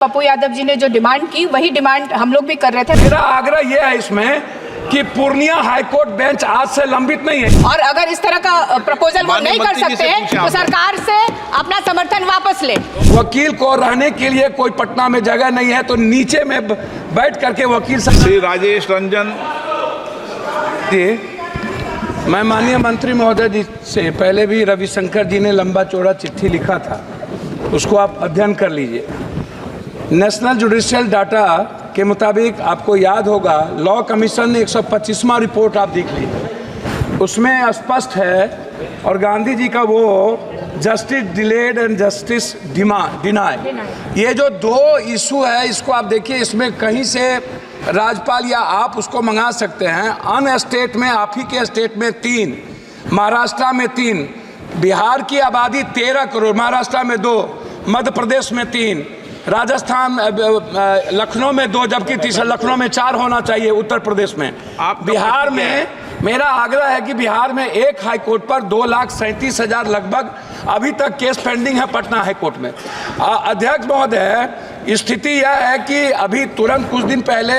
पप्पू यादव जी ने जो डिमांड की वही डिमांड हम लोग भी कर रहे थे। मेरा आग्रह यह है इसमें कि पूर्णिया हाईकोर्ट बेंच आज से लंबित नहीं है और अगर इस तरह का प्रपोजल वो नहीं कर सकते हैं तो सरकार से अपना समर्थन वापस ले। वकील को रहने के लिए कोई पटना में जगह नहीं है तो नीचे में बैठ करके वकील श्री राजेश रंजन जी। मैं माननीय मंत्री महोदय जी से पहले भी रविशंकर जी ने लंबा चौड़ा चिट्ठी लिखा था, उसको आप अध्ययन कर लीजिए। नेशनल जुडिशियल डाटा के मुताबिक आपको याद होगा लॉ कमीशन ने 125वां रिपोर्ट आप देख लीजिए, उसमें स्पष्ट है और गांधी जी का वो justice delayed and justice deny, ये जो दो इशू है इसको आप देखिए, इसमें कहीं से राज्यपाल या आप उसको मंगा सकते हैं। अन स्टेट में आप ही के स्टेट में 3, महाराष्ट्र में 3, बिहार की आबादी 13 करोड़, महाराष्ट्र में 2, मध्य प्रदेश में 3, राजस्थान लखनऊ में 2, जबकि तीसरा लखनऊ में 4 होना चाहिए, उत्तर प्रदेश में। बिहार में मेरा आग्रह है कि बिहार में एक हाई कोर्ट पर 2,37,000 लगभग अभी तक केस पेंडिंग है पटना हाई कोर्ट में। अध्यक्ष महोदय, स्थिति यह है कि अभी तुरंत कुछ दिन पहले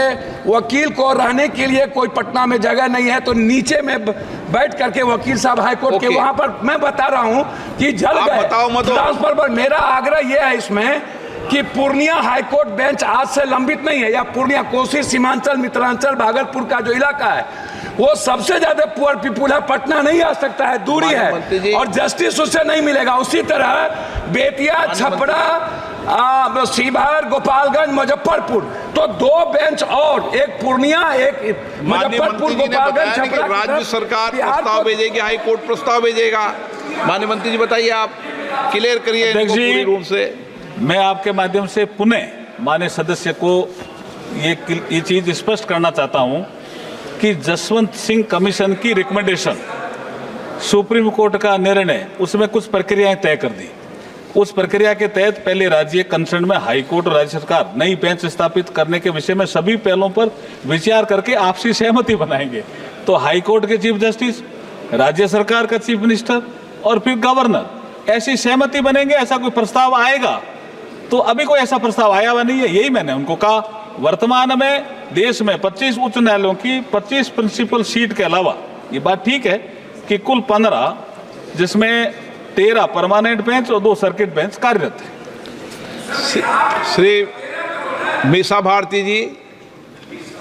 वकील को रहने के लिए कोई पटना में जगह नहीं है तो नीचे में बैठ करके वकील साहब हाई कोर्ट के वहां पर, मैं बता रहा हूं कि जल गए ट्रांसफर पर। मेरा आग्रह यह है इसमें कि पूर्णिया हाईकोर्ट बेंच आज से लंबित नहीं है, या पूर्णिया, कोसी, सीमांचल, मिथिलांचल, भागलपुर का जो इलाका है वो सबसे ज्यादा पुअर पीपुल है, पटना नहीं आ सकता है, दूरी है और जस्टिस उससे नहीं मिलेगा। उसी तरह बेतिया, छपरा, सीभार, गोपालगंज, मुजफ्फरपुर, तो 2 बेंच और, एक पूर्णिया, एक मुजफ्फरपुर, गोपालगंज, छपरा। राज्य सरकार प्रस्ताव भेजेगी, हाई कोर्ट प्रस्ताव भेजेगा। माननीय मंत्री जी बताइए, आप क्लियर करिए पूरी रूप से। मैं आपके माध्यम से पुनः माननीय सदस्य को ये चीज स्पष्ट करना चाहता हूं कि जसवंत सिंह कमीशन की रिकमेंडेशन, सुप्रीम कोर्ट का निर्णय, उसमें कुछ प्रक्रियाएं तय कर दी। उस प्रक्रिया के तहत पहले राज्य कंसर्न में हाई कोर्ट और राज्य सरकार नई बेंच स्थापित करने के विषय में सभी पहलों पर विचार करके आपसी सहमति बनाएंगे। तो हाई कोर्ट के चीफ जस्टिस, राज्य सरकार का चीफ मिनिस्टर और फिर गवर्नर, ऐसी सहमति बनेंगे। ऐसा कोई प्रस्ताव आएगा तो अभी कोई ऐसा प्रस्ताव आया हुआ नहीं है, यही मैंने उनको कहा। वर्तमान में देश में 25 उच्च न्यायालयों की 25 प्रिंसिपल सीट के अलावा, ये बात ठीक है कि कुल 15, जिसमें 13 परमानेंट बेंच और 2 सर्किट बेंच कार्यरत है। श्री मीसा भारती जी।